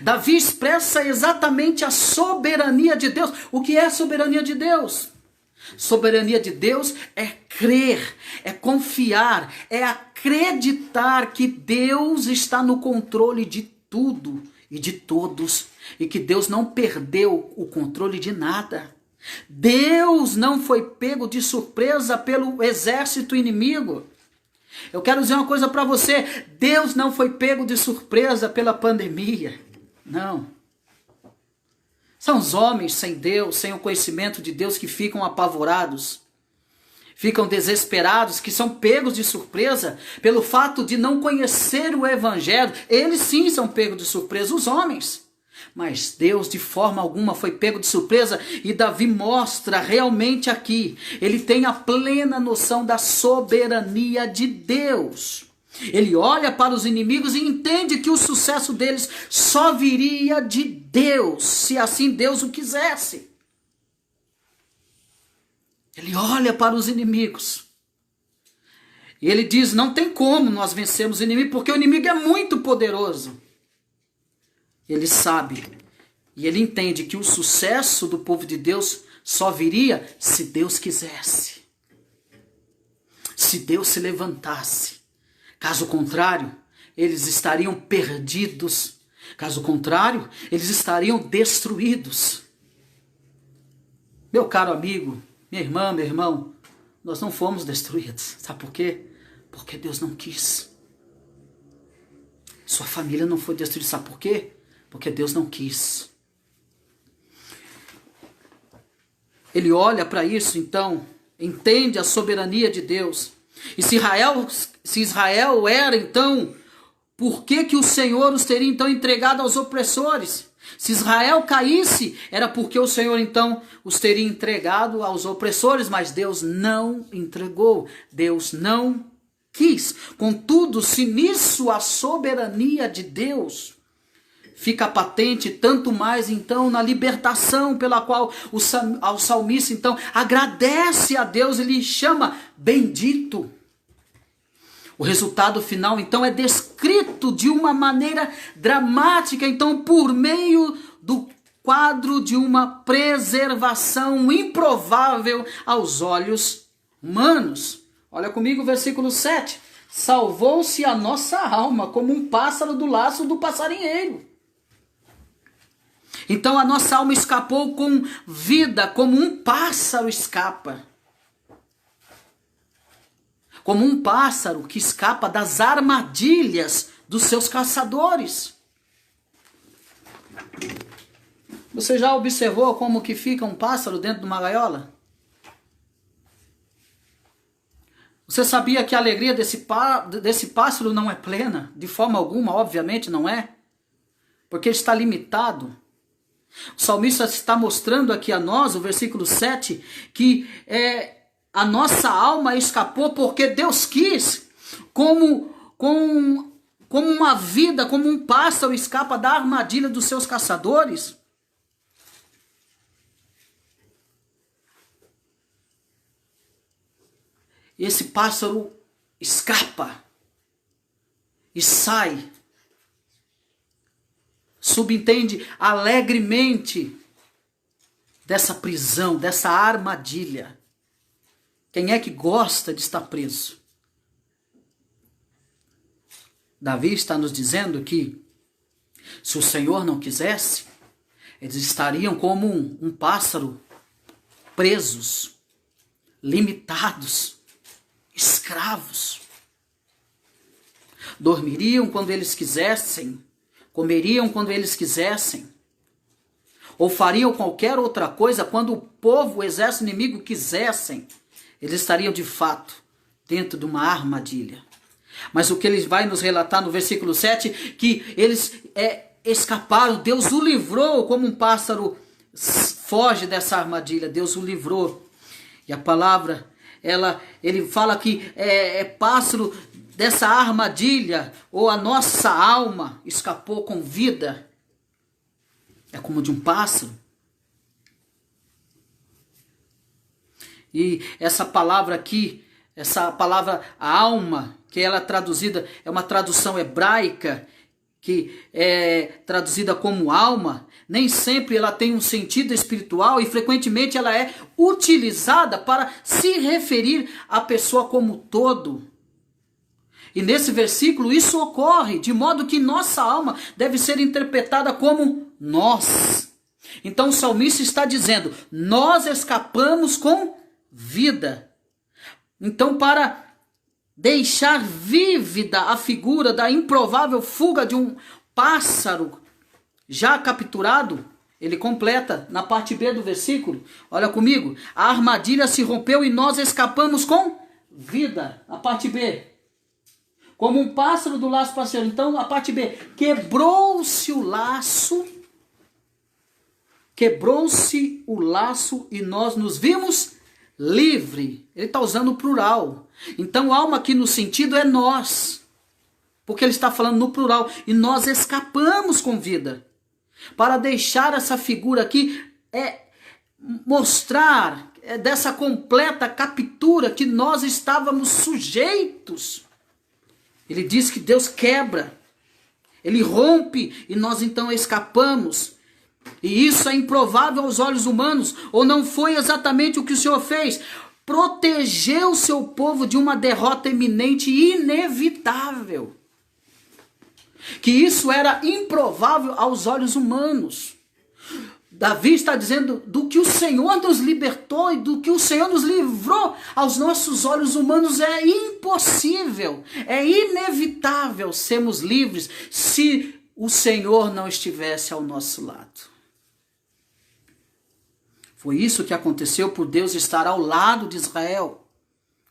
Davi expressa exatamente a soberania de Deus. O que é a soberania de Deus? Soberania de Deus é crer, é confiar, é acreditar que Deus está no controle de tudo e de todos, e que Deus não perdeu o controle de nada. Deus não foi pego de surpresa pelo exército inimigo. Eu quero dizer uma coisa para você, Deus não foi pego de surpresa pela pandemia, não. São os homens sem Deus, sem o conhecimento de Deus, que ficam apavorados, ficam desesperados, que são pegos de surpresa pelo fato de não conhecer o Evangelho. Eles sim são pegos de surpresa, os homens. Mas Deus de forma alguma foi pego de surpresa, e Davi mostra realmente aqui, ele tem a plena noção da soberania de Deus. Ele olha para os inimigos e entende que o sucesso deles só viria de Deus, se assim Deus o quisesse. Ele olha para os inimigos e ele diz, não tem como nós vencermos o inimigo, porque o inimigo é muito poderoso. Ele sabe e ele entende que o sucesso do povo de Deus só viria se Deus quisesse. Se Deus se levantasse. Caso contrário, eles estariam perdidos. Caso contrário, eles estariam destruídos. Meu caro amigo, minha irmã, meu irmão, nós não fomos destruídos. Sabe por quê? Porque Deus não quis. Sua família não foi destruída. Sabe por quê? Porque Deus não quis. Ele olha para isso, então, entende a soberania de Deus. E se Israel era, então, por que o Senhor os teria, então, entregado aos opressores? Se Israel caísse, era porque o Senhor, então, os teria entregado aos opressores, mas Deus não entregou, Deus não quis. Contudo, se nisso a soberania de Deus fica patente, tanto mais então na libertação pela qual o salmista então agradece a Deus e lhe chama bendito. O resultado final então é descrito de uma maneira dramática, então por meio do quadro de uma preservação improvável aos olhos humanos. Olha comigo o versículo 7. Salvou-se a nossa alma como um pássaro do laço do passarinheiro. Então a nossa alma escapou com vida, como um pássaro escapa. Como um pássaro que escapa das armadilhas dos seus caçadores. Você já observou como que fica um pássaro dentro de uma gaiola? Você sabia que a alegria desse pássaro não é plena? De forma alguma, obviamente não é. Porque ele está limitado. O salmista está mostrando aqui a nós, o versículo 7, que a nossa alma escapou porque Deus quis, como uma vida, como um pássaro escapa da armadilha dos seus caçadores. Esse pássaro escapa e sai, subentende alegremente dessa prisão, dessa armadilha. Quem é que gosta de estar preso? Davi está nos dizendo que se o Senhor não quisesse, eles estariam como um pássaro, presos, limitados, escravos. Dormiriam quando eles quisessem, comeriam quando eles quisessem, ou fariam qualquer outra coisa quando o povo, o exército inimigo quisessem. Eles estariam de fato dentro de uma armadilha. Mas o que ele vai nos relatar no versículo 7, que eles escaparam, Deus o livrou, como um pássaro foge dessa armadilha, Deus o livrou. E a palavra, ele fala que pássaro dessa armadilha, ou a nossa alma escapou com vida. É como de um pássaro. E essa palavra aqui, essa palavra alma, que ela é traduzida, é uma tradução hebraica, que é traduzida como alma, nem sempre ela tem um sentido espiritual e frequentemente ela é utilizada para se referir à pessoa como todo. E nesse versículo isso ocorre, de modo que nossa alma deve ser interpretada como nós. Então o salmista está dizendo, nós escapamos com vida. Então, para deixar vívida a figura da improvável fuga de um pássaro já capturado, ele completa na parte B do versículo. Olha comigo, a armadilha se rompeu e nós escapamos com vida. A parte B, como um pássaro do laço passarinheiro. Então, a parte B, quebrou-se o laço e nós nos vimos livre. Ele está usando o plural. Então, alma aqui no sentido é nós. porque ele está falando no plural, e nós escapamos com vida. Para deixar essa figura aqui, mostrar dessa completa captura que nós estávamos sujeitos. Ele diz que Deus quebra, ele rompe e nós então escapamos. E isso é improvável aos olhos humanos, ou não foi exatamente o que o Senhor fez? Protegeu o seu povo de uma derrota iminente e inevitável. Que isso era improvável aos olhos humanos. Davi está dizendo do que o Senhor nos libertou e do que o Senhor nos livrou, aos nossos olhos humanos é impossível, é inevitável sermos livres se o Senhor não estivesse ao nosso lado. Foi isso que aconteceu por Deus estar ao lado de Israel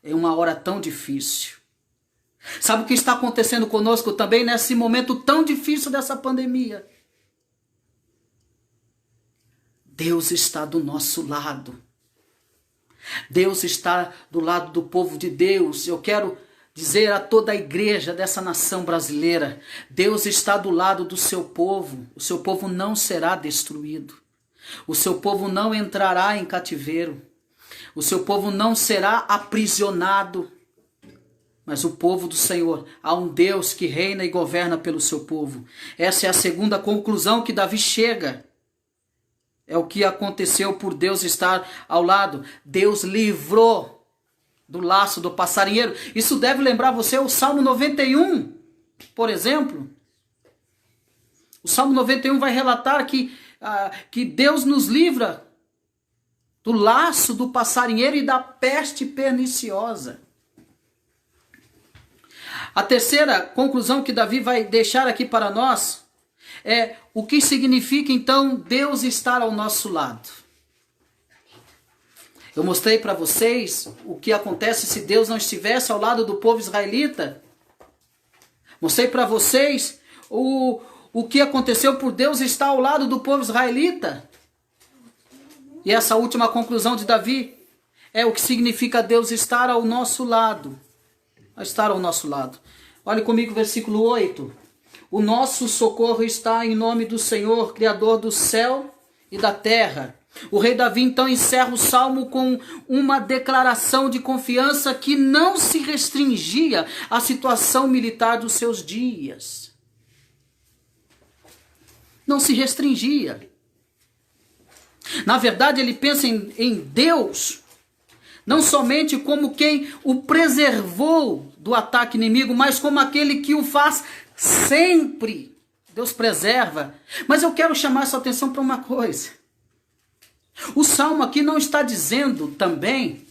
em uma hora tão difícil. Sabe o que está acontecendo conosco também nesse momento tão difícil dessa pandemia? Deus está do nosso lado. Deus está do lado do povo de Deus. Eu quero dizer a toda a igreja dessa nação brasileira, Deus está do lado do seu povo. O seu povo não será destruído. O seu povo não entrará em cativeiro. O seu povo não será aprisionado. Mas o povo do Senhor, há um Deus que reina e governa pelo seu povo. Essa é a segunda conclusão que Davi chega. É o que aconteceu por Deus estar ao lado. Deus livrou do laço do passarinheiro. Isso deve lembrar você o Salmo 91, por exemplo. O Salmo 91 vai relatar que Deus nos livra do laço do passarinheiro e da peste perniciosa. A terceira conclusão que Davi vai deixar aqui para nós é o que significa então Deus estar ao nosso lado. Eu mostrei para vocês o que acontece se Deus não estivesse ao lado do povo israelita. Mostrei para vocês o que aconteceu por Deus estar ao lado do povo israelita. E essa última conclusão de Davi é o que significa Deus estar ao nosso lado. Estar ao nosso lado. Olhe comigo o versículo 8. O nosso socorro está em nome do Senhor, Criador do céu e da terra. O rei Davi então encerra o salmo com uma declaração de confiança que não se restringia à situação militar dos seus dias. Não se restringia. Na verdade, ele pensa em Deus, não somente como quem o preservou do ataque inimigo, mas como aquele que o faz sempre. Deus preserva. Mas eu quero chamar sua atenção para uma coisa. O Salmo aqui não está dizendo também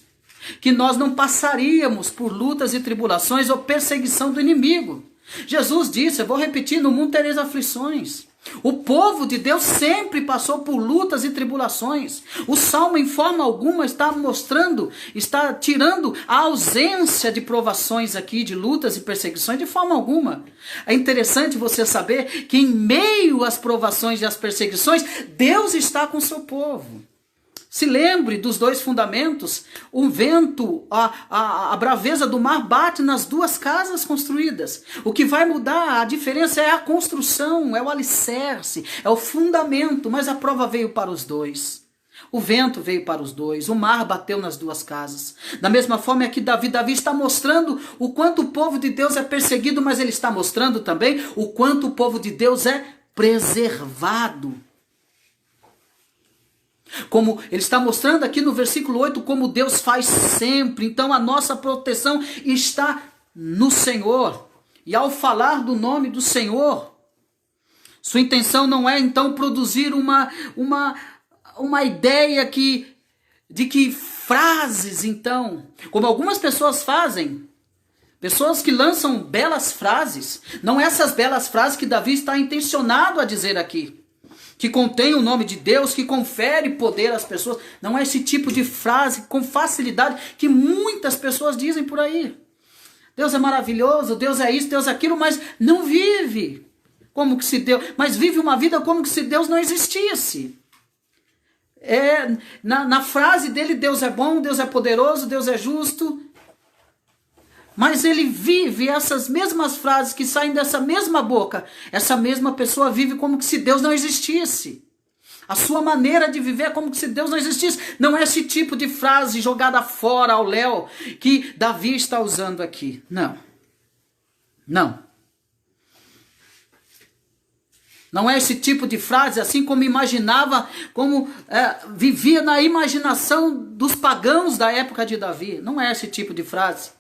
que nós não passaríamos por lutas e tribulações ou perseguição do inimigo. Jesus disse, eu vou repetir, no mundo tereis aflições. O povo de Deus sempre passou por lutas e tribulações. O Salmo em forma alguma está mostrando, está tirando a ausência de provações aqui, de lutas e perseguições, de forma alguma. É interessante você saber que em meio às provações e às perseguições, Deus está com o seu povo. Se lembre dos dois fundamentos, o vento, a braveza do mar bate nas duas casas construídas. O que vai mudar, a diferença é a construção, é o alicerce, é o fundamento, mas a prova veio para os dois. O vento veio para os dois, o mar bateu nas duas casas. Da mesma forma é que Davi está mostrando o quanto o povo de Deus é perseguido, mas ele está mostrando também o quanto o povo de Deus é preservado. Como ele está mostrando aqui no versículo 8, como Deus faz sempre. Então a nossa proteção está no Senhor. E ao falar do nome do Senhor, sua intenção não é então produzir uma ideia de que frases então, como algumas pessoas fazem, pessoas que lançam belas frases, não essas belas frases que Davi está intencionado a dizer aqui, que contém o nome de Deus, que confere poder às pessoas. Não é esse tipo de frase com facilidade que muitas pessoas dizem por aí. Deus é maravilhoso, Deus é isso, Deus é aquilo, mas não vive como que se Deus, mas vive uma vida como que se Deus não existisse. Na frase dele, Deus é bom, Deus é poderoso, Deus é justo. Mas ele vive essas mesmas frases que saem dessa mesma boca. Essa mesma pessoa vive como se Deus não existisse. A sua maneira de viver é como se Deus não existisse. Não é esse tipo de frase jogada fora ao léu que Davi está usando aqui. Não. Não. Não é esse tipo de frase, assim como imaginava, como vivia na imaginação dos pagãos da época de Davi. Não é esse tipo de frase.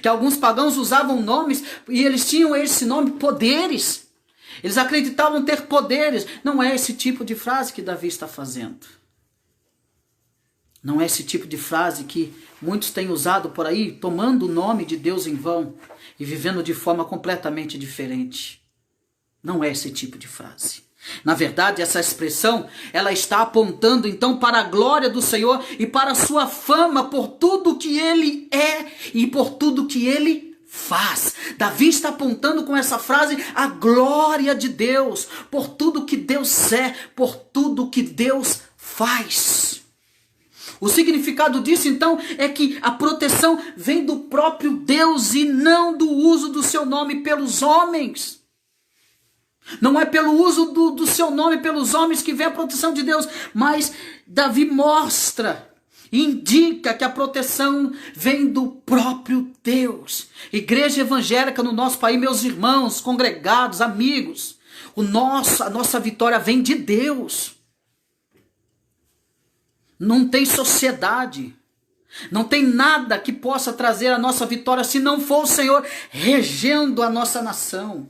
Que alguns pagãos usavam nomes e eles tinham esse nome, poderes. Eles acreditavam ter poderes. Não é esse tipo de frase que Davi está fazendo. Não é esse tipo de frase que muitos têm usado por aí, tomando o nome de Deus em vão e vivendo de forma completamente diferente. Não é esse tipo de frase. Na verdade, essa expressão, ela está apontando então para a glória do Senhor e para a sua fama por tudo que ele é e por tudo que ele faz. Davi está apontando com essa frase a glória de Deus, por tudo que Deus é, por tudo que Deus faz. O significado disso então é que a proteção vem do próprio Deus e não do uso do seu nome pelos homens. Não é pelo uso do seu nome pelos homens que vem a proteção de Deus, mas Davi mostra, indica que a proteção vem do próprio Deus. Igreja evangélica no nosso país, meus irmãos, congregados, amigos, a nossa vitória vem de Deus. Não tem sociedade, não tem nada que possa trazer a nossa vitória se não for o Senhor regendo a nossa nação.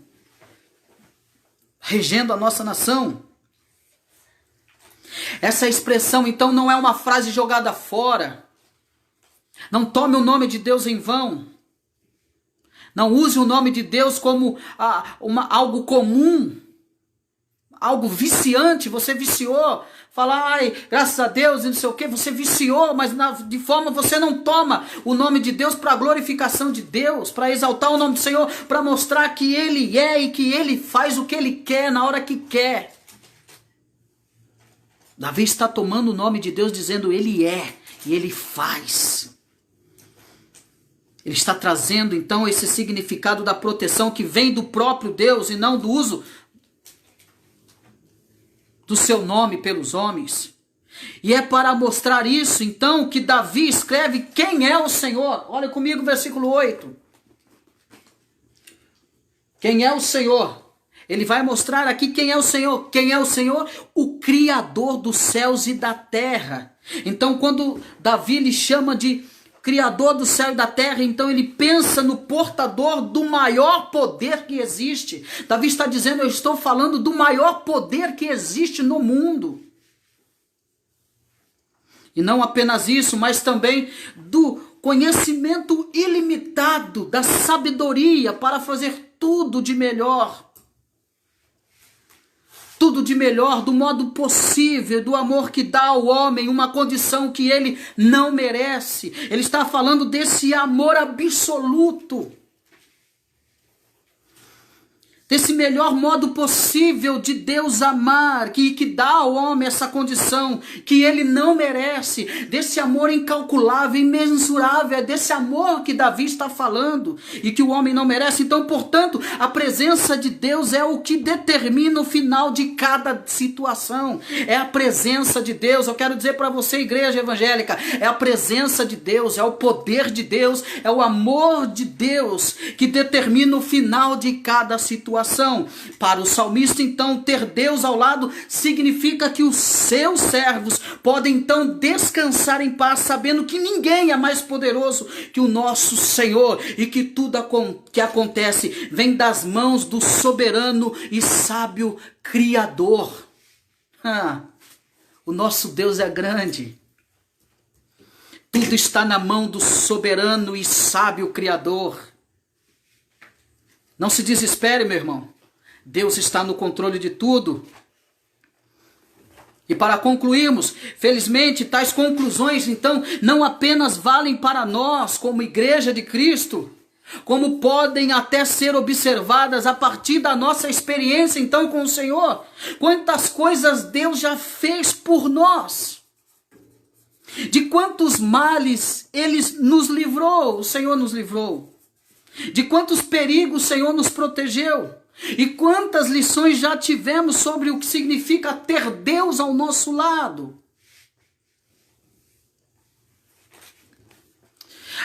Regendo a nossa nação. Essa expressão então não é uma frase jogada fora. Não tome o nome de Deus em vão. Não use o nome de Deus como algo comum, algo viciante. Você viciou, fala, ai, graças a Deus e não sei o que, você viciou, mas de forma você não toma o nome de Deus para a glorificação de Deus, para exaltar o nome do Senhor, para mostrar que Ele é e que Ele faz o que Ele quer na hora que quer. Davi está tomando o nome de Deus dizendo Ele é e Ele faz. Ele está trazendo então esse significado da proteção que vem do próprio Deus e não do uso do seu nome pelos homens. E é para mostrar isso, então, que Davi escreve quem é o Senhor. Olha comigo o versículo 8. Quem é o Senhor? Ele vai mostrar aqui quem é o Senhor. Quem é o Senhor? O Criador dos céus e da terra. Então, quando Davi lhe chama de Criador do céu e da terra, então ele pensa no portador do maior poder que existe. Davi está dizendo, eu estou falando do maior poder que existe no mundo. E não apenas isso, mas também do conhecimento ilimitado, da sabedoria para fazer tudo de melhor. Tudo de melhor, do modo possível, do amor que dá ao homem uma condição que ele não merece. Ele está falando desse amor absoluto. Desse melhor modo possível de Deus amar, que dá ao homem essa condição que ele não merece, desse amor incalculável, imensurável, é desse amor que Davi está falando e que o homem não merece. Então, portanto, a presença de Deus é o que determina o final de cada situação. É a presença de Deus. Eu quero dizer para você, igreja evangélica, é a presença de Deus, é o poder de Deus, é o amor de Deus que determina o final de cada situação. Para o salmista, então, ter Deus ao lado significa que os seus servos podem, então, descansar em paz, sabendo que ninguém é mais poderoso que o nosso Senhor e que tudo que acontece vem das mãos do soberano e sábio Criador. O nosso Deus é grande. Tudo está na mão do soberano e sábio Criador. Não se desespere, meu irmão. Deus está no controle de tudo. E para concluirmos, felizmente, tais conclusões, então, não apenas valem para nós, como igreja de Cristo, como podem até ser observadas a partir da nossa experiência, então, com o Senhor. Quantas coisas Deus já fez por nós. De quantos males Ele nos livrou, o Senhor nos livrou. De quantos perigos o Senhor nos protegeu. E quantas lições já tivemos sobre o que significa ter Deus ao nosso lado.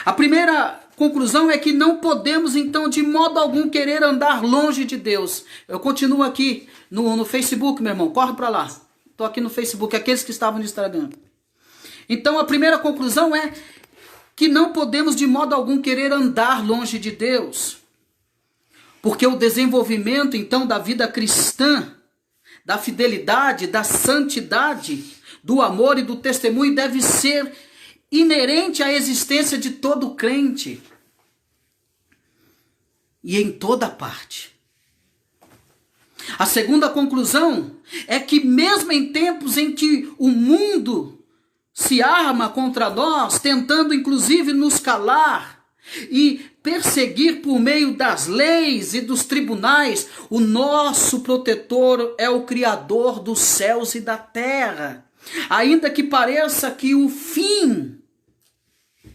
A primeira conclusão é que não podemos, então, de modo algum, querer andar longe de Deus. Eu continuo aqui no Facebook, meu irmão. Corre para lá. Estou aqui no Facebook, aqueles que estavam no Instagram. Então, a primeira conclusão é que não podemos, de modo algum, querer andar longe de Deus. Porque o desenvolvimento, então, da vida cristã, da fidelidade, da santidade, do amor e do testemunho deve ser inerente à existência de todo crente. E em toda parte. A segunda conclusão é que mesmo em tempos em que o mundo se arma contra nós, tentando inclusive nos calar e perseguir por meio das leis e dos tribunais, o nosso protetor é o Criador dos céus e da terra. Ainda que pareça que o fim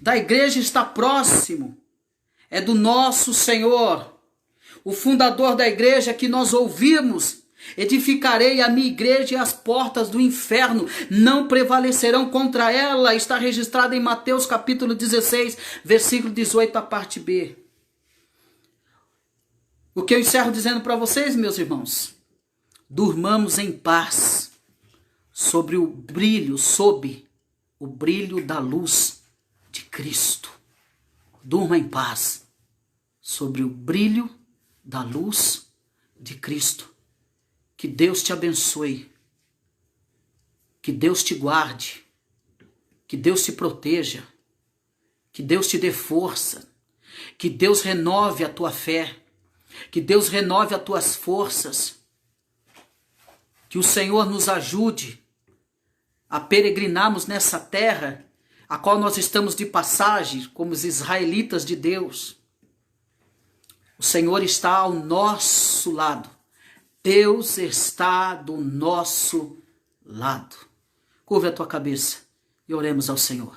da igreja está próximo, é do nosso Senhor, o fundador da igreja que nós ouvimos: edificarei a minha igreja e as portas do inferno não prevalecerão contra ela. Está registrado em Mateus capítulo 16, versículo 18, a parte B. O que eu encerro dizendo para vocês, meus irmãos: durmamos em paz sob o brilho da luz de Cristo. Durma em paz sobre o brilho da luz de Cristo. Que Deus te abençoe, que Deus te guarde, que Deus te proteja, que Deus te dê força, que Deus renove a tua fé, que Deus renove as tuas forças, que o Senhor nos ajude a peregrinarmos nessa terra, a qual nós estamos de passagem, como os israelitas de Deus. O Senhor está ao nosso lado. Deus está do nosso lado. Curva a tua cabeça e oremos ao Senhor.